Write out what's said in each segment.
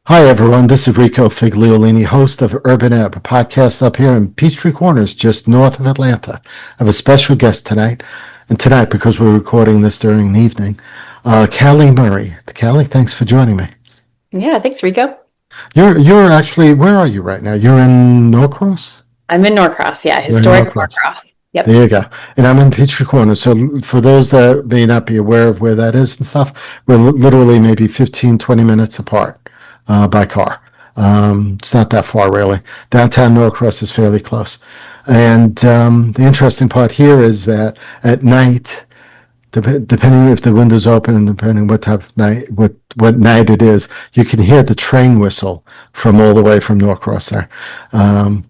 Hi, everyone. This is Rico Figliolini, host of UrbanEbb, a podcast up here in Peachtree Corners, just north of Atlanta. I have a special guest tonight, and tonight, because we're recording this during the evening, Callie Murray. Callie, thanks for joining me. Yeah, thanks, Rico. You're actually, where are you right now? You're in Norcross? I'm in Norcross, yeah, You're in historic Norcross. Norcross. Yep. There you go. And I'm in Peachtree Corners. So for those that may not be aware of where that is and stuff, we're literally maybe 15, 20 minutes apart by car. It's not that far, really. Downtown Norcross is fairly close. And the interesting part here is that at night, depending if the window's open and depending what type of night, what night it is, you can hear the train whistle from all the way from Norcross there.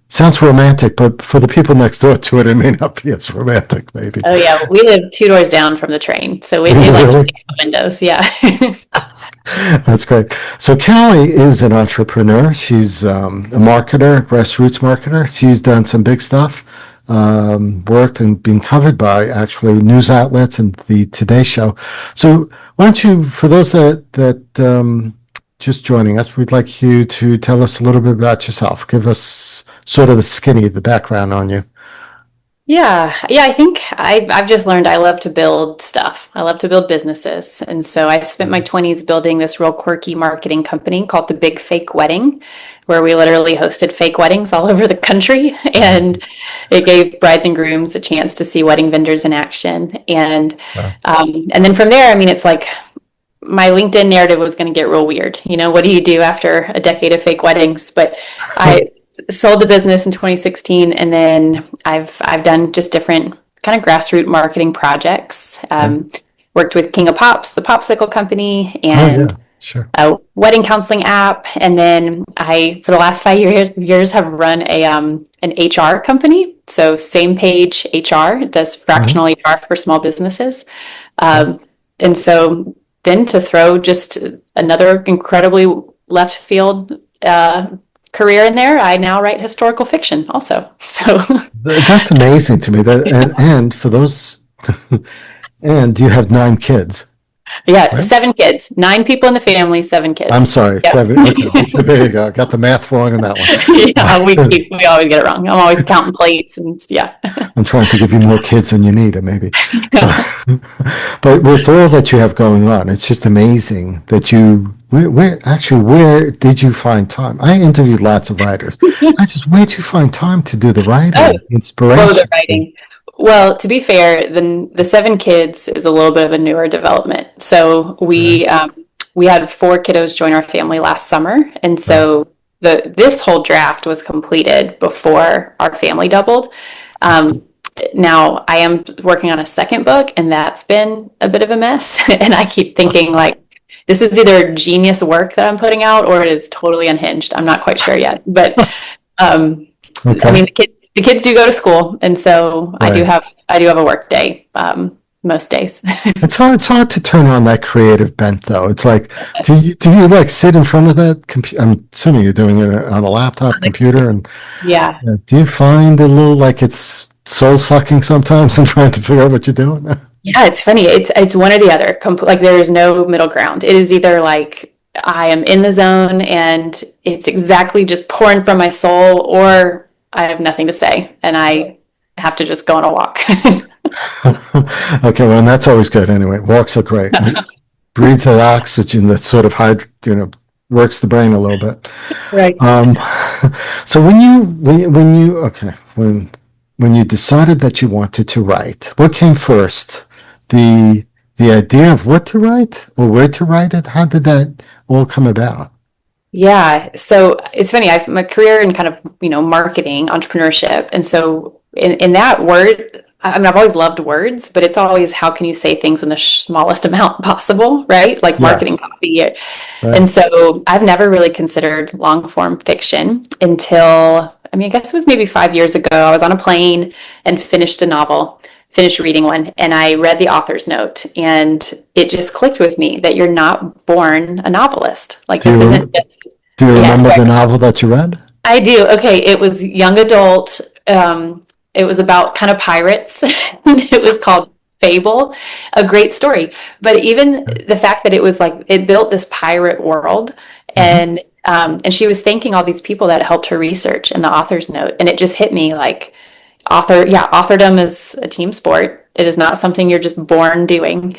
Sounds romantic, but for the people next door to it may not be as romantic, maybe. Oh yeah, we live two doors down from the train, so we do like Really? the windows. Yeah. That's great. So Callie is an entrepreneur. She's a marketer, grassroots marketer. She's done some big stuff, worked and been covered by actually news outlets and the Today Show. So why don't you, for those that just joining us, we'd like you to tell us a little bit about yourself. Give us sort of the background on you. Yeah, I think I've just learned I love to build stuff. I love to build businesses. And so I spent my 20s building this real quirky marketing company called The Big Fake Wedding, where we literally hosted fake weddings all over the country. And it gave brides and grooms a chance to see wedding vendors in action. And then from there, I mean, it's like my LinkedIn narrative was going to get real weird. You know, what do you do after a decade of fake weddings? But I sold the business in 2016, and then I've done just different kind of grassroots marketing projects. Worked with King of Pops, the popsicle company, and Sure. a wedding counseling app. And then I, for the last 5 years, have run an HR company. So Same Page HR does fractional HR for small businesses. And so then to throw just another incredibly left field career in there, I now write historical fiction also. So That's amazing to me. And for those, and you have 9 kids. yeah, Right? 7 kids, 9 people in the family, 7 kids. I'm sorry, Yep. 7. Okay, there you go. Got the math wrong on that one. Yeah, we always get it wrong. I'm always counting plates and yeah. I'm trying to give you more kids than you need, maybe. But with all that you have going on, it's just amazing that where did you find time? I interviewed lots of writers. Where did you find time to do the writing, Oh, inspiration? the writing. Well, to be fair, the 7 kids is a little bit of a newer development. So we had 4 kiddos join our family last summer, and so this whole draft was completed before our family doubled. Now I am working on a second book, and that's been a bit of a mess. And I keep thinking like, this is either genius work that I'm putting out, or it is totally unhinged. I'm not quite sure yet, but Okay. I mean, the kids do go to school, and so I do Right. have a work day most days. It's hard to turn on that creative bent, though. It's like, do you like sit in front of that computer? I'm assuming you're doing it on a laptop computer, and Yeah. do you find a little like it's soul sucking sometimes and trying to figure out what you're doing? Yeah, it's funny. It's one or the other. Like there is no middle ground. It is either like I am in the zone and it's exactly just pouring from my soul, or I have nothing to say and I have to just go on a walk. Okay, well, and that's always good anyway. Walks are great. Breathes that oxygen that sort of works the brain a little bit. Right. So when you decided that you wanted to write, what came first? The idea of what to write or where to write it? How did that all come about? Yeah. So it's funny. I've my career in kind of, marketing, entrepreneurship. And so in that word, I mean, I've always loved words, but it's always how can you say things in the smallest amount possible, right? Like marketing Yes. copy. Right. And so I've never really considered long form fiction until, I mean, I guess it was maybe 5 years ago. I was on a plane and finished reading one, and I read the author's note, and it just clicked with me that you're not born a novelist. Like Do this you isn't just, do you yeah, remember the right. novel that you read? I do. Okay, it was young adult. It was about kind of pirates. It was called Fable, a great story. But even the fact that it was like it built this pirate world, Mm-hmm. and And she was thanking all these people that helped her research in the author's note. And it just hit me like authordom is a team sport. It is not something you're just born doing.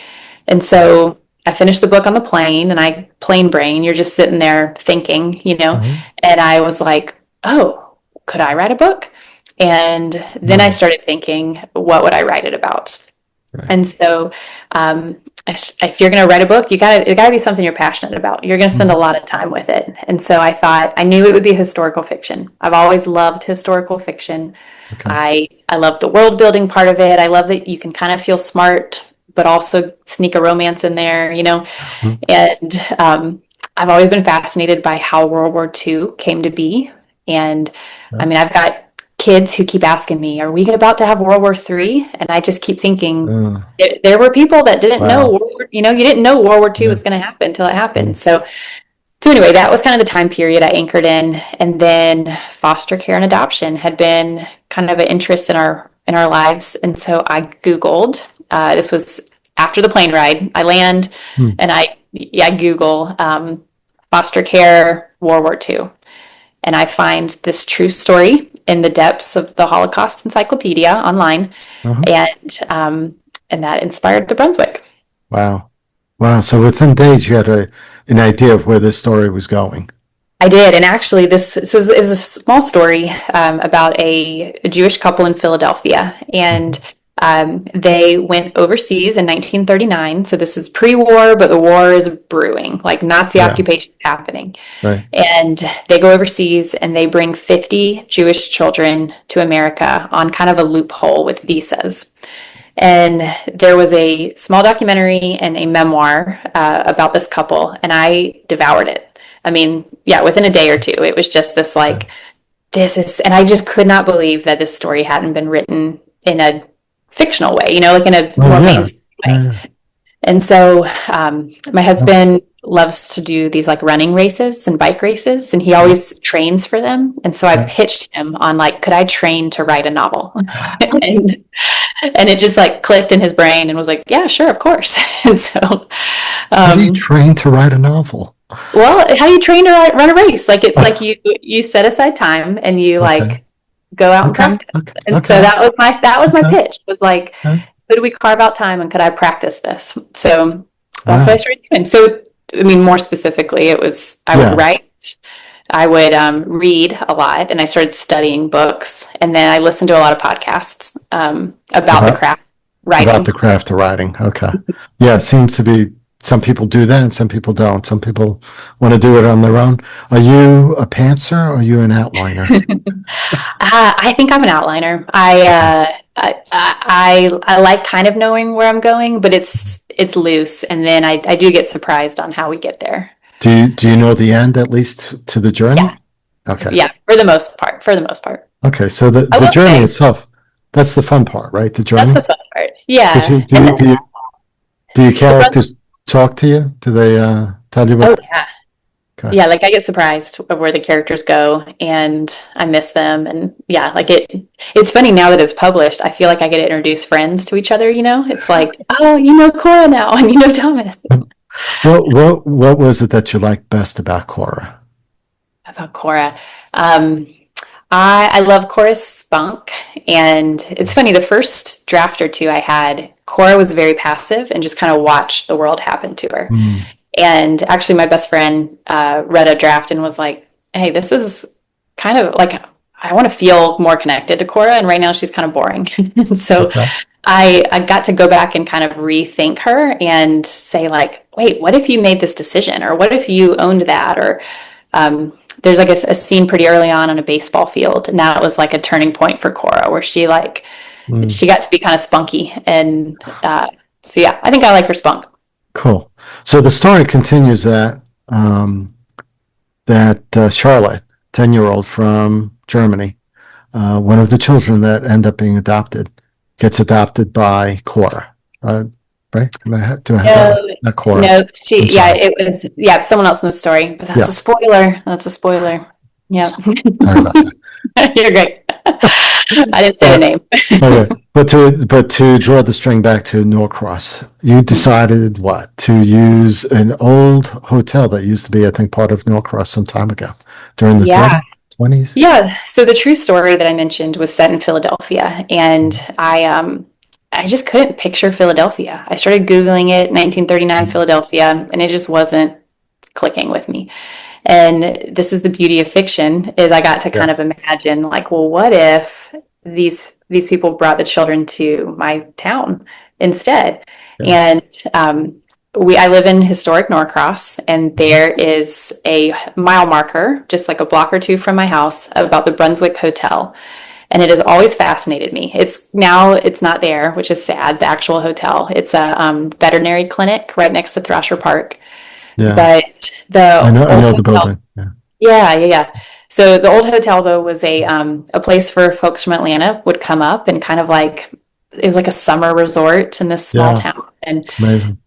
And so I finished the book on the plane, and plane brain, you're just sitting there thinking, and I was like, oh, could I write a book? And then I started thinking, what would I write it about? Right. And so if you're going to write a book, it gotta be something you're passionate about. You're going to spend a lot of time with it. And so I knew it would be historical fiction. I've always loved historical fiction. Okay. I love the world building part of it. I love that you can kind of feel smart, but also sneak a romance in there, And I've always been fascinated by how World War II came to be. And I mean, I've got kids who keep asking me, are we about to have World War III? And I just keep thinking, there were people that didn't know, you didn't know World War II was going to happen until it happened. So anyway, that was kind of the time period I anchored in. And then foster care and adoption had been kind of an interest in our lives. And so I Googled, this was after the plane ride. I land and I Google foster care World War II. And I find this true story in the depths of the Holocaust Encyclopedia online. And that inspired the Brunswick. Wow. So within days, you had an idea of where this story was going. I did. And actually, it was a small story about a Jewish couple in Philadelphia. And they went overseas in 1939. So this is pre-war, but the war is brewing, like Nazi occupation is happening. Right. And they go overseas and they bring 50 Jewish children to America on kind of a loophole with visas. And there was a small documentary and a memoir about this couple, and I devoured it. I mean, within a day or two, it was just this and I just could not believe that this story hadn't been written in a fictional way, like in a more mainstream way. And so my husband loves to do these like running races and bike races, and he always trains for them. And so I pitched him on could I train to write a novel? and it just clicked in his brain and was like, yeah, sure, of course. And so how do you train to write a novel? Well, how do you train to run a race? It's you set aside time and you go out and practice. So that was my pitch. It was could we carve out time and could I practice this? So that's what I started doing. So, I mean, more specifically, it was, I would write, I would read a lot, and I started studying books. And then I listened to a lot of podcasts about the craft writing. About the craft of writing. Okay. Yeah, it seems to be some people do that and some people don't. Some people want to do it on their own. Are you a pantser or are you an outliner? I think I'm an outliner. I like kind of knowing where I'm going, but it's loose. And then I do get surprised on how we get there. Do you know the end, at least to the journey? Yeah. Okay. Yeah, for the most part. Okay, so the journey itself, that's the fun part, right? The journey? That's the fun part. Yeah. Do your characters talk to you? Do they tell you what? Oh, yeah. Okay. Yeah, I get surprised where the characters go, and I miss them. And it's funny now that it's published. I feel like I get to introduce friends to each other. It's oh, you know Cora now, and you know Thomas. What was it that you liked best about Cora? About Cora, I love Cora's spunk, and it's funny. The first draft or two I had, Cora was very passive and just kind of watched the world happen to her. And actually, my best friend read a draft and was like, hey, this is kind of I want to feel more connected to Cora, and right now she's kind of boring. So I got to go back and kind of rethink her and say wait, what if you made this decision? Or what if you owned that? Or there's a scene pretty early on a baseball field, and that was a turning point for Cora, where she she got to be kind of spunky. And so yeah, I think I like her spunk. Cool. So the story continues that Charlotte, 10-year-old from Germany, one of the children that end up being adopted, gets adopted by Cora. Right? Do I have that? Not Cora. No, it was someone else in the story. But that's a spoiler. That's a spoiler. Yeah. Sorry about that. You're great. I didn't say the Uh, name. okay. But to draw the string back to Norcross, you decided what? To use an old hotel that used to be, I think, part of Norcross some time ago during the Yeah. 30s, 20s. Yeah. So the true story that I mentioned was set in Philadelphia, and I just couldn't picture Philadelphia. I started Googling it, 1939 Mhm. Philadelphia, and it just wasn't clicking with me. And this is the beauty of fiction, is I got to kind of Yes. imagine, like, well, what if these people brought the children to my town instead? Yeah. And I live in historic Norcross, and Mhm. there is a mile marker, just like a block or two from my house, about the Brunswick Hotel. And it has always fascinated me. It's not there, which is sad. The actual hotel. It's a veterinary clinic right next to Thrasher Park. Yeah. But the I old know the hotel, building. Yeah. yeah, yeah, yeah. So the old hotel though was a place where folks from Atlanta would come up and kind of like it was like a summer resort in this small Yeah. town. And It's amazing.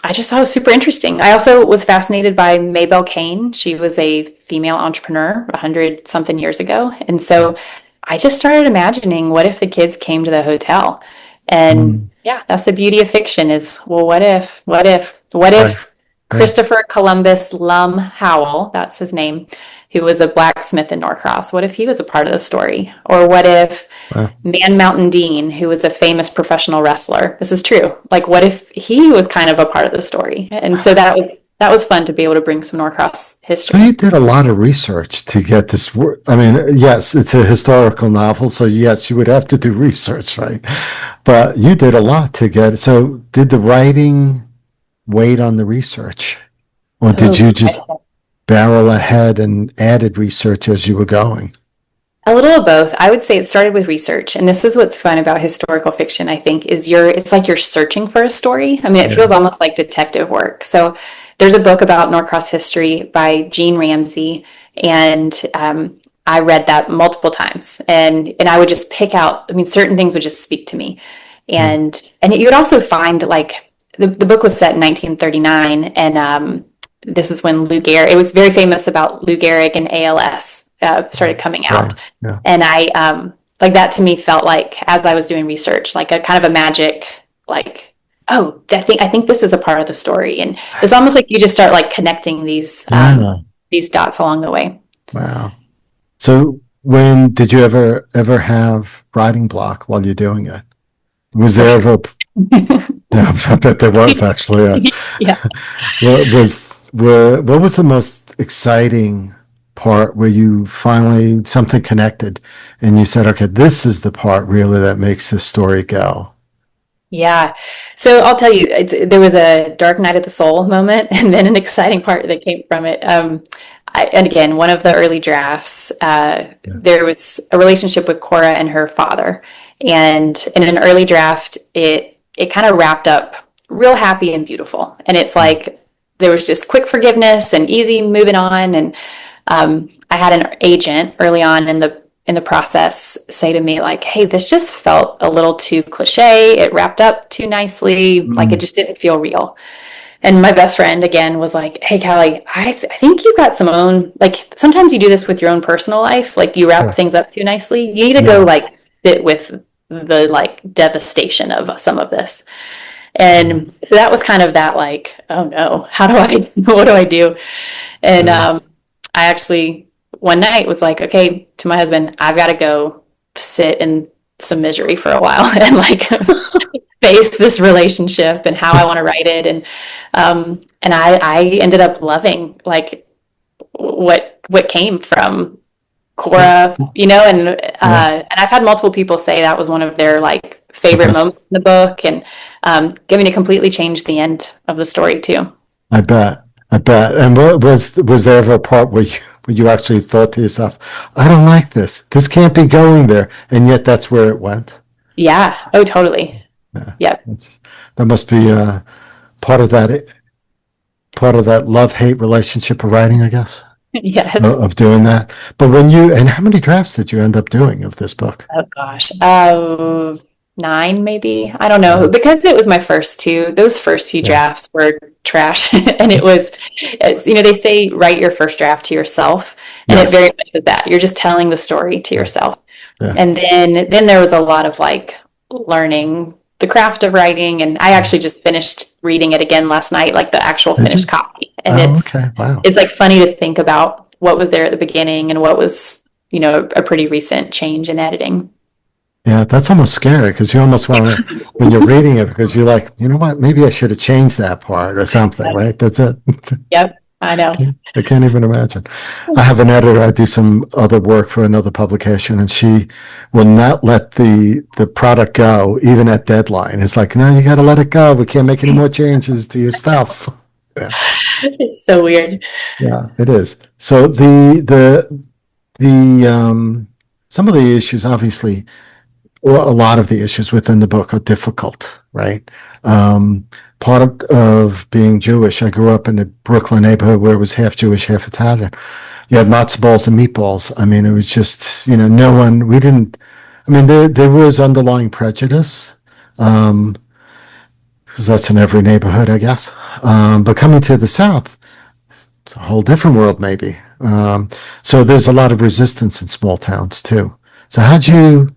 I just thought it was super interesting. I also was fascinated by Maybelle Kane. She was a female entrepreneur 100 something years ago. And so I just started imagining, what if the kids came to the hotel? And Mm. yeah, that's the beauty of fiction is, well, what Right. if Right. Christopher Columbus Lum Howell, that's his name, who was a blacksmith in Norcross, what if he was a part of the story? Or what if Wow. Man Mountain Dean, who was a famous professional wrestler, this is true. Like, what if he was kind of a part of the story? And so that was fun to be able to bring some Norcross So history. you did a lot of research to get this work. I mean, yes, it's a historical novel, so yes, you would have to do research, right? But you did a lot to get it. So did the writing wait on the research, or did Oh, you just barrel ahead and added research as you were going? a little of both. I would say it started with research, and this is what's fun about historical fiction, I think, is it's like you're searching for a story. I mean, it Yeah. feels almost like detective work. So there's a book about Norcross history by Jean Ramsey, and I read that multiple times, and I would just pick out. I mean, certain things would just speak to me, Mm. and you would also find like the book was set in 1939, and this is when Lou Gehrig. It was very famous about Lou Gehrig and ALS started coming Right. out. Yeah. And I like that to me felt like, as I was doing research, like a kind of a magic, like, oh, I think this is a part of the story. And it's almost like you just start like connecting Yeah. these dots along the way. Wow. So when did you ever have writing block while you're doing it? Was For there sure. ever? Yeah, I bet there was actually. Yeah. What was the most exciting part where you finally something connected and you said, okay, this is the part really that makes this story go? Yeah. So I'll tell you, there was a dark night of the soul moment and then an exciting part that came from it. And again, one of the early drafts, Yeah. there was a relationship with Cora and her father. And in an early draft, it kind of wrapped up real happy and beautiful. And it's Mm. like there was just quick forgiveness and easy moving on. And I had an agent early on in the process say to me like, "Hey, this just felt a little too cliche. It wrapped up too nicely. Like it Mm. just didn't feel real." And my best friend again was like, "Hey, Callie, I think you got some own like sometimes you do this with your own personal life. Like you wrap Sure. things up too nicely. You need to go Yeah. like sit with the like devastation of some of this." Yeah. And so that was kind of that like, oh no, how do I what do I do? And Yeah. I actually one night was like, okay, to my husband, I've got to go sit in some misery for a while and like face this relationship and how I want to write it. And I ended up loving like what came from Cora, Yeah. and I've had multiple people say that was one of their like The favorite best. moments in the book, and giving it completely changed the end of the story too. I bet. I bet. And was there ever a part where you actually thought to yourself, I don't like this. This can't be going there. And yet that's where it went. Yeah. Oh, totally. Yeah. Yep. That must be part of that part of that love-hate relationship of writing, I guess, Yes. of doing that. But and how many drafts did you end up doing of this book? Oh gosh. 9 maybe. I don't know. Wow. Because it was my first two. Those first few Yeah. drafts were trash. And they say write your first draft to yourself. And it Yes. very much is that. You're just telling the story to Yeah. yourself. Yeah. And then there was a lot of like learning the craft of writing. And I actually just finished reading it again last night, like the actual Did you? finished copy. And Oh, okay. Wow. it's like funny to think about what was there at the beginning and what was, a pretty recent change in editing. Yeah, that's almost scary because you almost want to, when you're reading it, because you're like, you know what, maybe I should have changed that part or something, right? That's it. Yep, I know. I can't even imagine. I have an editor, I do some other work for another publication, and she will not let the product go, even at deadline. It's like, no, you got to let it go. We can't make any more changes to your stuff. Yeah, It's so weird. yeah, it is. So some of the issues, obviously, or a lot of the issues within the book are difficult, right? Part of being Jewish, I grew up in a Brooklyn neighborhood where it was half Jewish, half Italian. You had matzo balls and meatballs. I mean, it was just, there was underlying prejudice, because that's in every neighborhood, I guess. But coming to the South, it's a whole different world, maybe. So there's a lot of resistance in small towns too. So how'd you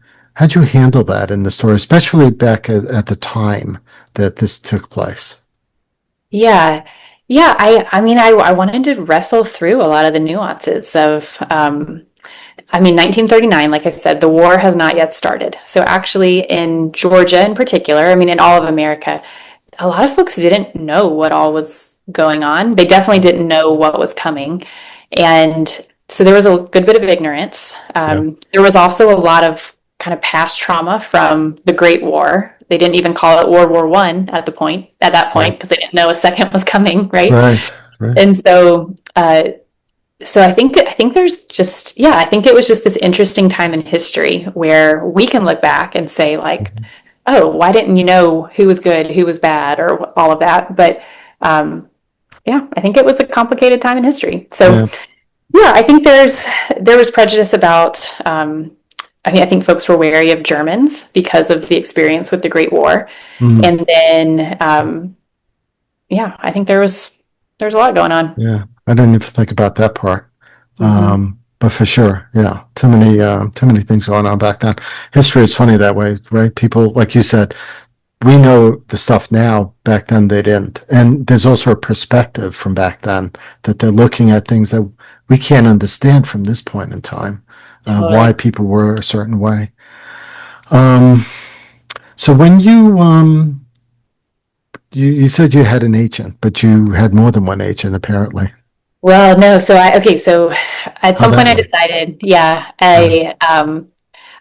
handle that in the story, especially back at the time that this took place? Yeah. Yeah. I wanted to wrestle through a lot of the nuances of, 1939, like I said, the war has not yet started. So actually in Georgia in particular, in all of America, a lot of folks didn't know what all was going on. They definitely didn't know what was coming. And so there was a good bit of ignorance. Yeah. There was also a lot of kind of past trauma from the Great War. They didn't even call it World War One at that point, because they didn't know a second was coming, right? Right. And so, I think there's just, I think it was just this interesting time in history where we can look back and say like, oh, why didn't you know who was good, who was bad, or all of that? But I think it was a complicated time in history. So I think there was prejudice about. I think folks were wary of Germans because of the experience with the Great War, and then I think there was a lot going on. Yeah, I didn't even think about that part. But for sure, yeah, too many things going on back then. History is funny that way, right? People, like you said, we know the stuff now. Back then, they didn't, and there's also a perspective from back then that they're looking at things that we can't understand from this point in time. Why people were a certain way. So when you said you had an agent, but you had more than one agent apparently. Well, no. So at some point I decided,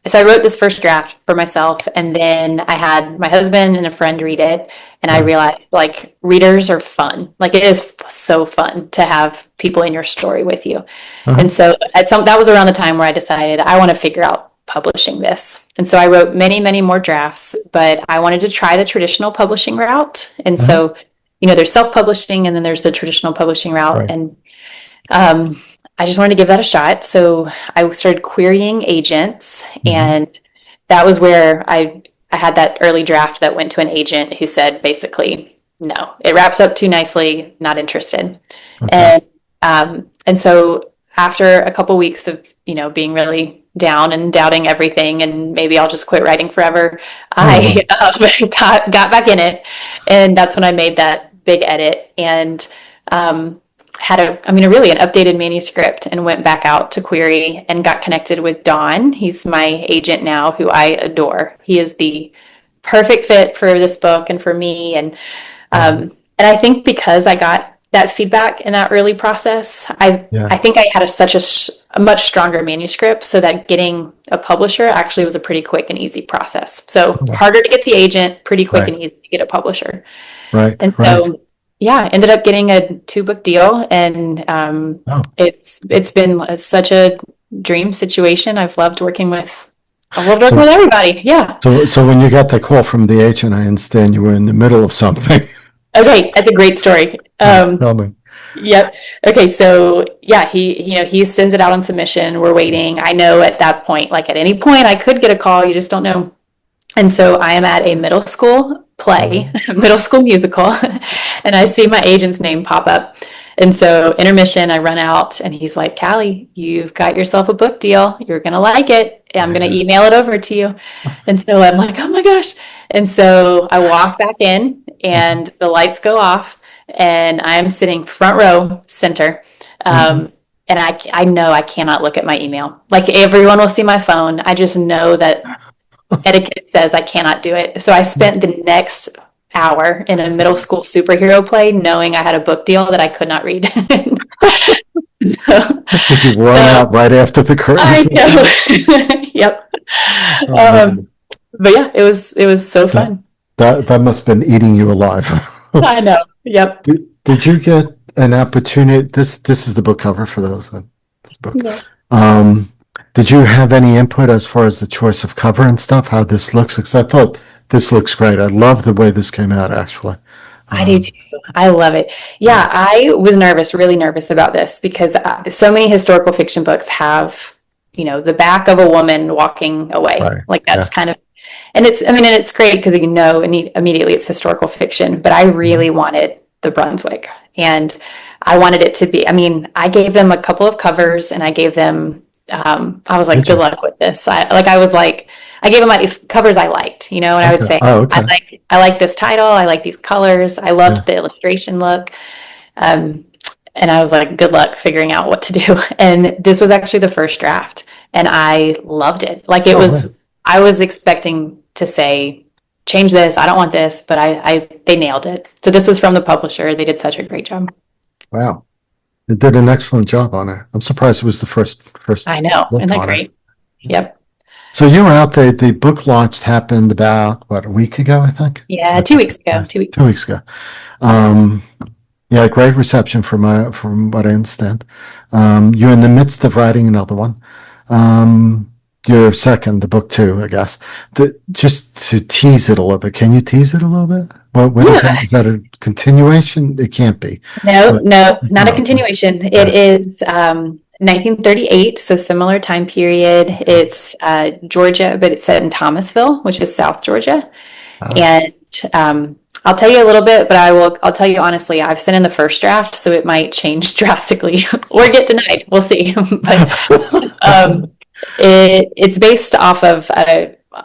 so I wrote this first draft for myself, and then I had my husband and a friend read it, and I realized like readers are fun. Like it is so fun to have people in your story with you. And so that was around the time where I decided I want to figure out publishing this. And so I wrote many, many more drafts, but I wanted to try the traditional publishing route. And so, there's self-publishing and then there's the traditional publishing route. Right. And I just wanted to give that a shot. So I started querying agents, and that was where I had that early draft that went to an agent who said basically, no, it wraps up too nicely, not interested. Okay. And so after a couple weeks of, being really down and doubting everything and maybe I'll just quit writing forever, I got back in it. And that's when I made that big edit and had really an updated manuscript and went back out to query and got connected with Don. He's my agent now, who I adore. He is the perfect fit for this book and for me. And I think because I got that feedback in that early process, I think I had such a much stronger manuscript, so that getting a publisher actually was a pretty quick and easy process. So harder to get the agent, pretty quick and easy to get a publisher. Right. And so ended up getting a 2-book deal, and it's been such a dream situation. I've loved working with everybody. Yeah. So when you got that call from the agent, I understand you were in the middle of something. Okay, that's a great story. Tell me. Yep. Okay, so he sends it out on submission. We're waiting. I know at that point, like at any point, I could get a call. You just don't know. And so I am at a middle school play, middle school musical, and I see my agent's name pop up. And so intermission, I run out and he's like, Callie, you've got yourself a book deal. You're going to like it. I'm going to email it over to you. And so I'm like, oh my gosh. And so I walk back in and the lights go off and I'm sitting front row center. And I know I cannot look at my email. Like everyone will see my phone. I just know that etiquette says I cannot do it. So I spent the next hour in a middle school superhero play knowing I had a book deal that I could not read. Did you run out right after the curtains? I know. Yep. But yeah, it was so fun. That must have been eating you alive. I know. Yep. Did you get an opportunity? This is the book cover for those. This book. Yeah. Did you have any input as far as the choice of cover and stuff? How this looks? Because I thought this looks great. I love the way this came out. Actually, I do too. I love it. Yeah, I was nervous, really nervous about this because so many historical fiction books have, the back of a woman walking away. Right. Like that's kind of, and it's great because immediately it's historical fiction, but I really wanted the Brunswick and I wanted it to be, I gave them a couple of covers and I gave them, I was like, good luck with this. I gave them my covers I liked, and I would say, I like this title. I like these colors. I loved the illustration look. And I was like, good luck figuring out what to do. And this was actually the first draft and I loved it. Like I was expecting to say, change this. I don't want this, but they nailed it. So this was from the publisher. They did such a great job. Wow. They did an excellent job on it. I'm surprised it was the first. I know. Isn't that great? Yep. So you were out there. The book launch happened about, a week ago, I think? Yeah, 2 weeks ago. 2 weeks ago. Great reception from what I understand. You're in the midst of writing another one. Your second, the book 2, I guess. Just to tease it a little bit, can you tease it a little bit? What is that? Is that a continuation? It can't be. No, not a continuation. It is 1938, so similar time period. It's Georgia, but it's set in Thomasville, which is South Georgia. And I'll tell you a little bit, but I'll tell you honestly, I've sent in the first draft, so it might change drastically or get denied. We'll see. But it's based off of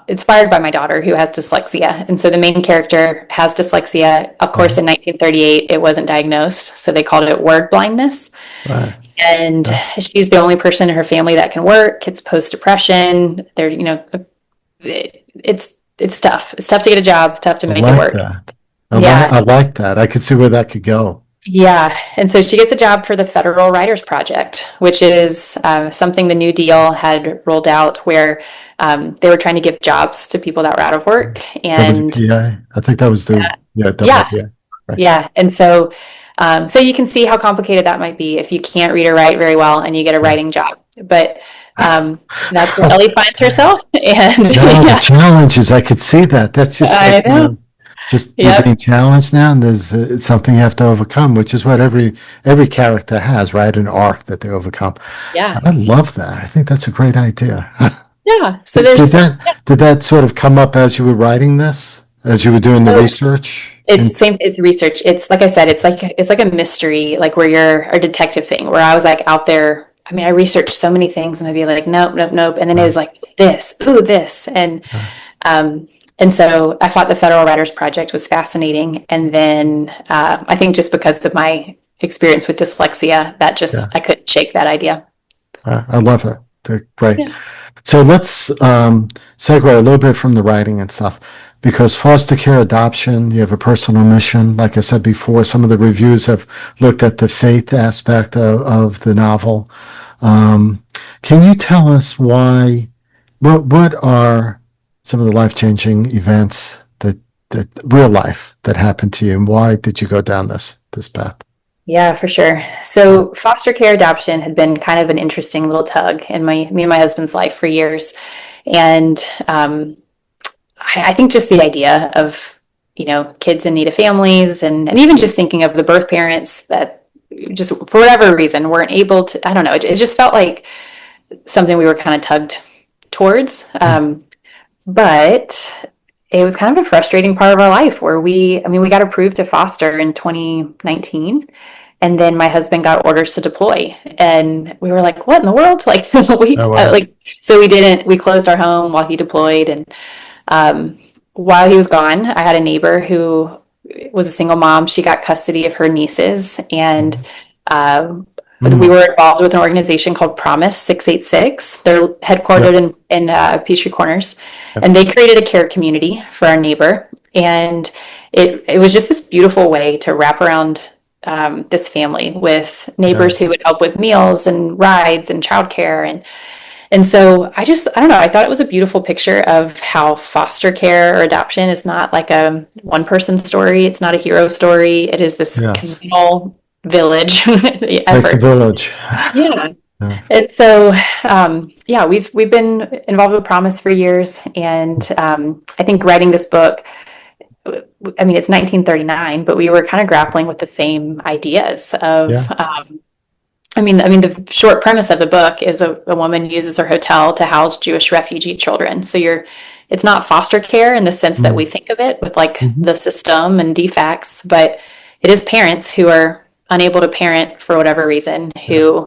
inspired by my daughter who has dyslexia. And so the main character has dyslexia. Of course, in 1938, it wasn't diagnosed. So they called it word blindness. Right. And she's the only person in her family that can work. It's post-depression. It's tough. It's tough to get a job. It's tough to make it work. I like that. I could see where that could go. Yeah. And so she gets a job for the Federal Writers Project, which is something the New Deal had rolled out where they were trying to give jobs to people that were out of work. And WWII. I think that was the WWII. Right. Yeah. And so you can see how complicated that might be if you can't read or write very well and you get a writing job. But that's where Ellie finds herself. And the challenges, I could see that. That's just I know. You're being challenged now, and there's it's something you have to overcome, which is what every character has, right? An arc that they overcome. Yeah, I love that. I think that's a great idea. Yeah. So there's did that sort of come up as you were writing this, as you were doing the research? It's research. It's like I said, it's like a mystery, like where you're a detective thing. Where I was like out there. I researched so many things, and I'd be like, nope, and then it was like this, and so I thought the Federal Writers Project was fascinating. And then I think just because of my experience with dyslexia, I couldn't shake that idea. I love it. They're great. Yeah. So let's segue a little bit from the writing and stuff, because foster care adoption, you have a personal mission. Like I said before, some of the reviews have looked at the faith aspect of the novel. Can you tell us what are some of the life-changing events that real life that happened to you, and why did you go down this path? Yeah, for sure. So foster care adoption had been kind of an interesting little tug in me and my husband's life for years. And I think just the idea of, kids in need of families and even just thinking of the birth parents that just for whatever reason weren't able to, I don't know, it just felt like something we were kind of tugged towards. But it was kind of a frustrating part of our life where we got approved to foster in 2019. And then my husband got orders to deploy, and we were like, "What in the world?" Like, Oh, wow. so we closed our home while he deployed. And while he was gone, I had a neighbor who was a single mom. She got custody of her nieces, and we Mm. were involved with an organization called Promise 686. They're Yep. headquartered in Peachtree Corners, Yep. and they created a care community for our neighbor. And it was just this beautiful way to wrap around this family with Yeah. neighbors who would help with meals and rides and childcare. And so I don't know, I thought it was a beautiful picture of how foster care or adoption is not like a one person story. It's not a hero story. It is this Yes. communal village Takes a effort. village. Yeah. Yeah. And so, yeah, we've been involved with Promise for years. And I think writing this book, I mean, it's 1939, but we were kind of grappling with the same ideas of, Yeah. the short premise of the book is a woman uses her hotel to house Jewish refugee children. So it's not foster care in the sense that we Mm. think of it with like Mhm. the system and defects, but it is parents who are unable to parent for whatever reason Yeah. who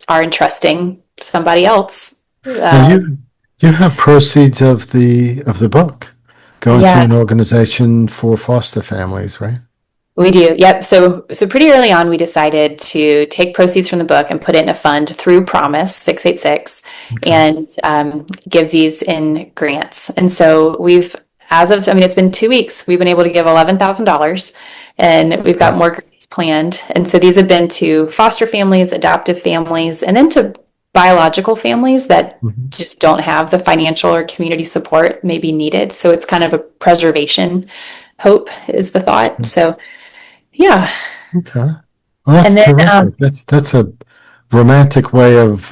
are entrusting somebody else. Now Um, you have proceeds of the book going to yeah, an organization for foster families, right? we do. Yep. So pretty early on, we decided to take proceeds from the book and put it in a fund through Promise 686 Okay. and give these in grants. And so it's been 2 weeks. We've been able to give $11,000, and we've got Okay. more grants planned. And so these have been to foster families, adoptive families, and then to biological families that Mhm. just don't have the financial or community support maybe needed. So it's kind of a preservation hope is the thought. So yeah. Okay. Well, that's And then, terrific. That's a romantic way of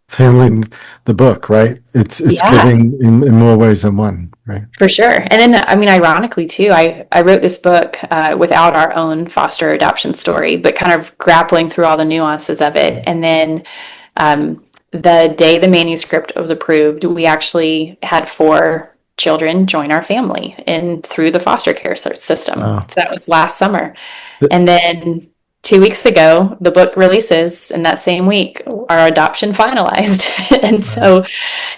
feeling the book, right? It's yeah, giving in more ways than one, right? for sure. And then, ironically too, I wrote this book without our own foster adoption story, but kind of grappling through all the nuances of it. And then the day the manuscript was approved, we actually had 4 children join our family in through the foster care system. Wow. So that was last summer. And then 2 weeks ago, the book releases, and that same week, our adoption finalized. And Wow. so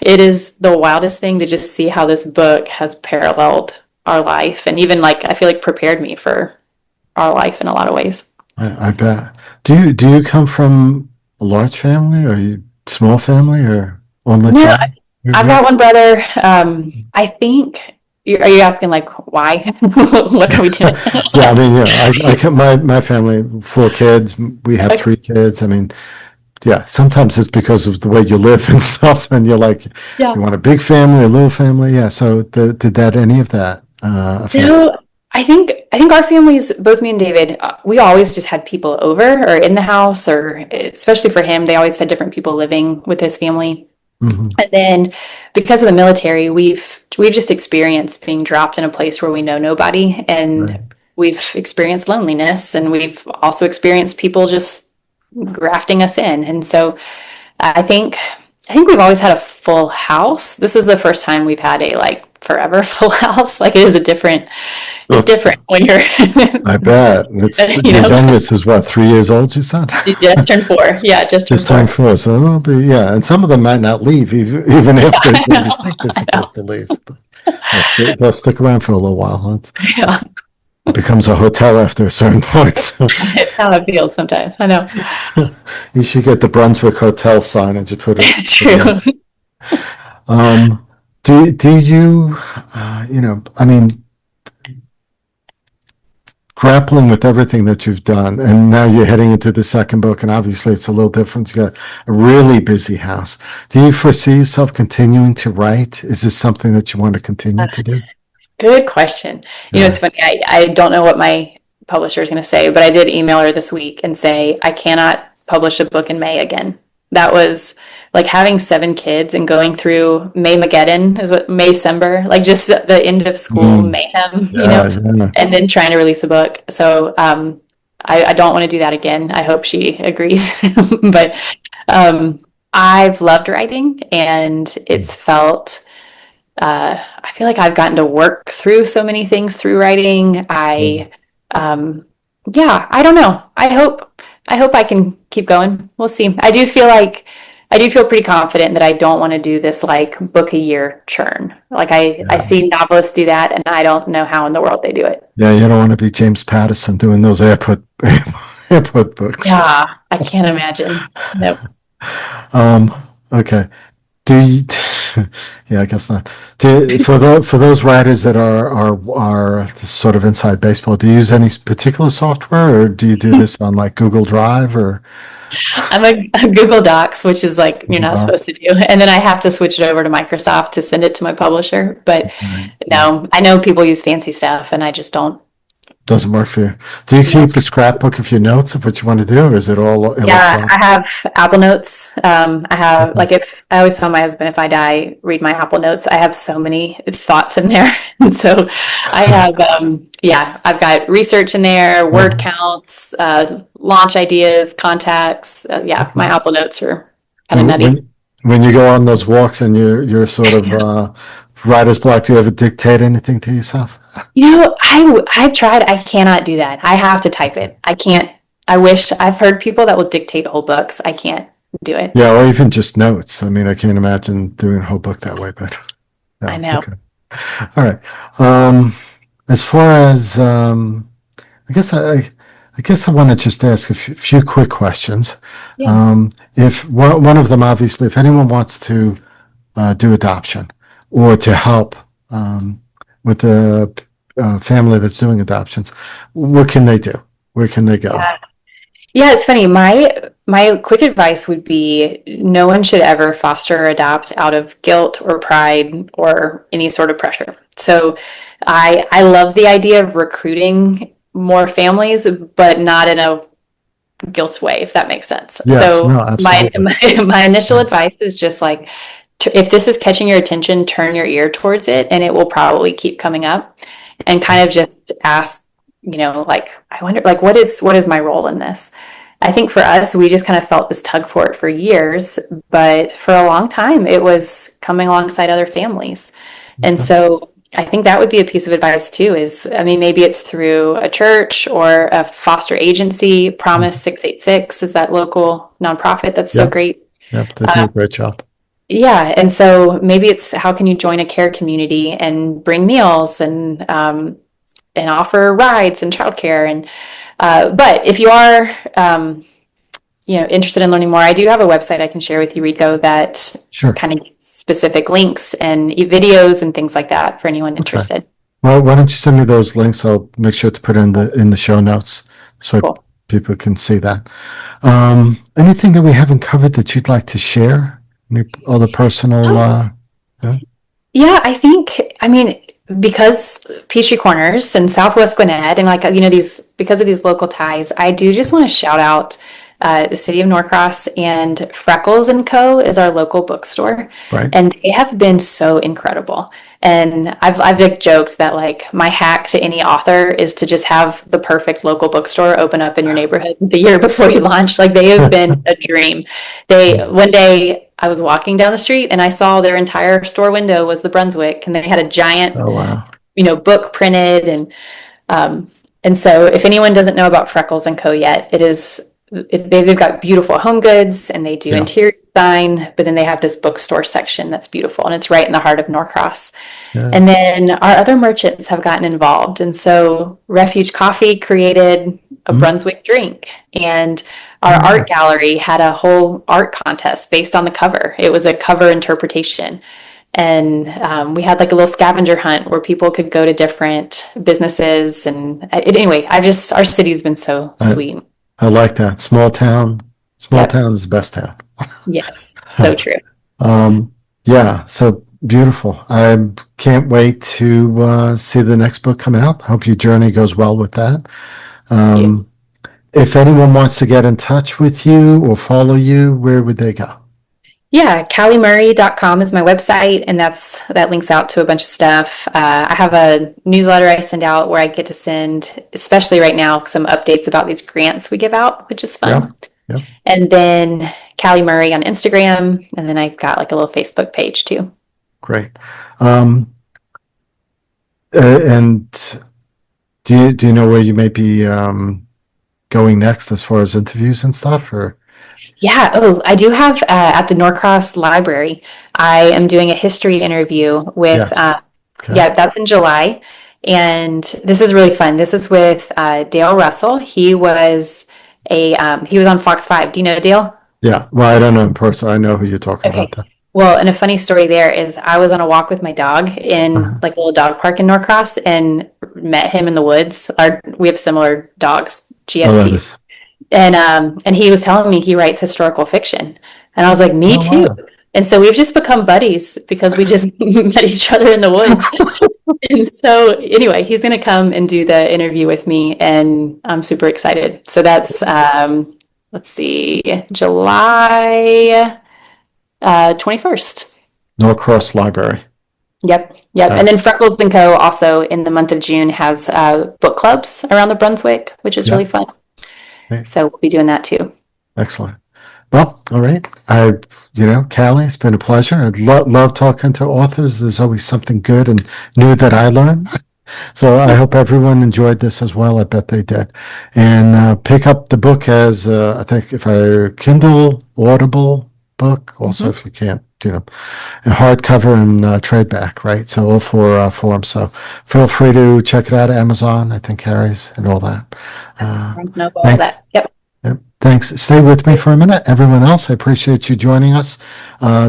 it is the wildest thing to just see how this book has paralleled our life and even like I feel like prepared me for our life in a lot of ways. I bet. Do you come from a large family or you small family or only No, child? You're I've great. got one brother. I think, are you asking like why? What are we doing? Yeah, I mean, yeah, my family, 4 kids. We have Okay. 3 kids. I mean, yeah, sometimes it's because of the way you live and stuff, and you're like, do Yeah. you want a big family, a little family? Yeah. So did that any of that affect? No, I think our families, both me and David, we always just had people over or in the house, or especially for him, they always had different people living with his family. Hmm. And then because of the military, we've just experienced being dropped in a place where we know nobody, and Right. we've experienced loneliness, and we've also experienced people just grafting us in. And so I think we've always had a full house. This is the first time we've had a like forever full house. Like it's Oh, different when you're I bet. It's you your know, youngest is what, 3 years old, you said? you just turned 4. Yeah, just turned Just turned 4. 4, so a little bit, yeah. And some of them might not leave, even if I you know. think they're I know. supposed to leave. They'll stick around for a little while. Yeah. It becomes a hotel after a certain point. So It's how it feels sometimes. I know. you should get the Brunswick Hotel sign and just It's put it up. true. Um, do you, I mean, grappling with everything that you've done, and now you're heading into the second book, and obviously it's a little different. You got a really busy house. Do you foresee yourself continuing to write? Is this something that you want to continue to do? Good question. Yeah. It's funny. I don't know what my publisher is going to say, but I did email her this week and say, I cannot publish a book in May again. That was like having 7 kids and going through May Mageddon is what May-cember, like just the end of school Mm, mayhem, yeah, yeah. and then trying to release a book. So I don't want to do that again. I hope she agrees. But um, I've loved writing, and it's felt I feel like I've gotten to work through so many things through writing. Mm, Um, Yeah, I don't know. I hope I can keep going. We'll see. I do feel pretty confident that I don't want to do this like book a year churn. Like I Yeah. see novelists do that and I don't know how in the world they do it. Yeah, you don't want to be James Patterson doing those airport books. Yeah, I can't imagine. Nope. Um, okay. Do you, yeah, I guess not. For those writers that are sort of inside baseball, do you use any particular software, or do you do this on like Google Drive or I'm a Google Docs, which is like you're Google not Doc? supposed to do. And then I have to switch it over to Microsoft to send it to my publisher. But Right. Yeah. no, I know people use fancy stuff and I just don't. Doesn't work for you. Do you No. keep a scrapbook of your notes of what you want to do, or is it all Yeah, electronic? I have Apple Notes. I have Okay. like if I always tell my husband if I die, read my Apple Notes. I have so many thoughts in there, and so I have yeah, I've got research in there, word Uh, counts, launch ideas, contacts. Yeah, my okay. Apple Notes are kind of When nutty. when you go on those walks and you're sort of writer's block, do you ever dictate anything to yourself? You know, I've tried. I cannot do that. I have to type it. I can't. I wish I've heard people that will dictate whole books. I can't do it. Yeah, or even just notes. I mean, I can't imagine doing a whole book that way, but I yeah, know. okay. All right. As far as I guess I guess I want to just ask a few quick questions. Yeah. If one of them, obviously, if anyone wants to do adoption or to help with the family that's doing adoptions, what can they do? Where can they go? Yeah. Yeah, it's funny. My quick advice would be no one should ever foster or adopt out of guilt or pride or any sort of pressure. So I love the idea of recruiting more families, but not in a guilt way, if that makes sense. Yes, So no, my absolutely. my initial Yeah. advice is just like if this is catching your attention, turn your ear towards it and it will probably keep coming up and kind of just ask, like I wonder like what is my role in this? I think for us, we just kind of felt this tug for it for years, but for a long time, it was coming alongside other families. And Okay. so I think that would be a piece of advice too is, I mean, maybe it's through a church or a foster agency. Promise Mhm. 686 is that local nonprofit that's so Yep, great. yep, they do Uh, a great job. yeah, and so maybe it's how can you join a care community and bring meals and offer rides and childcare and but if you are interested in learning more, I do have a website I can share with you, Rico, that Sure. kind of gives specific links and videos and things like that for anyone Okay. interested. Well, why don't you send me those links? I'll make sure to put in the show notes so Cool. people can see that. Anything that we haven't covered that you'd like to share? Any other personal? Yeah? Yeah, I think, I mean, because Peachtree Corners and Southwest Gwinnett and like, these, because of these local ties, I do just want to shout out the city of Norcross and Freckles and Co. is our local bookstore. Right. And they have been so incredible. And I've like joked that like my hack to any author is to just have the perfect local bookstore open up in your neighborhood the year before you launch. Like they have been a dream. One day I was walking down the street and I saw their entire store window was the Brunswick and they had a giant, Oh, wow. book printed and so if anyone doesn't know about Freckles and Co yet, they've got beautiful home goods and they do Yeah. interior design, but then they have this bookstore section that's beautiful and it's right in the heart of Norcross. Yeah. And then our other merchants have gotten involved. And so Refuge Coffee created a Mm. Brunswick drink and our Oh, art nice. gallery had a whole art contest based on the cover. It was a cover interpretation. And we had like a little scavenger hunt where people could go to different businesses. And anyway, our city's been so I, sweet. I like that. Small town. Small Yep. town is the best town. Yes. So true. Yeah, so beautiful. I can't wait to see the next book come out. Hope your journey goes well with that. You. If anyone wants to get in touch with you or follow you, where would they go? Yeah, calliemurray.com is my website, and that links out to a bunch of stuff. I have a newsletter I send out where I get to send, especially right now, some updates about these grants we give out, which is Yeah, fun. yeah, And then Callie Murray on Instagram, and then I've got like a little Facebook page too. great. And do you know where you may be going next as far as interviews and stuff? Or Yeah. Oh, I do have at the Norcross Library. I am doing a history interview with, yes, okay, yeah, that's in July. And this is really fun. This is with Dale Russell. He was on Fox 5. Do you know Dale? yeah. Well, I don't know in person. I know who you're talking about. Okay. Then. Well, and a funny story there is I was on a walk with my dog in Uh-huh. like a little dog park in Norcross and met him in the woods. We have similar dogs, Oh, that GSPs. is. And he was telling me he writes historical fiction. And I was like, me Oh, too. wow. And so we've just become buddies because we just met each other in the woods. And so anyway, he's going to come and do the interview with me, and I'm super excited. So that's let's see, July 21st. Norcross Library. Yep, yep. Uh, And then Freckles and Co. also in the month of June has book clubs around the Brunswick, which is yeah. really fun. Okay. So we'll be doing that too. Excellent. Well, all right. Callie, it's been a pleasure. I love talking to authors. There's always something good and new that I learn. So I hope everyone enjoyed this as well. I bet they did. And pick up the book as, I think, if I Kindle, Audible book. Also, if you can't, a hardcover and trade back, right? So all four forms. So feel free to check it out. Amazon, I think, carries and all that. Barnes Noble, all Thanks. that. Yep. Yep. Thanks. Stay with me for a minute. Everyone else, I appreciate you joining us.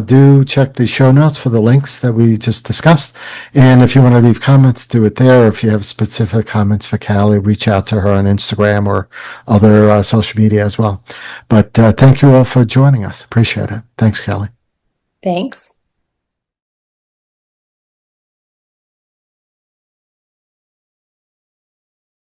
Do check the show notes for the links that we just discussed. And if you want to leave comments, do it there. If you have specific comments for Callie, reach out to her on Instagram or other social media as well. But thank you all for joining us. Appreciate it. Thanks, Callie. Thanks.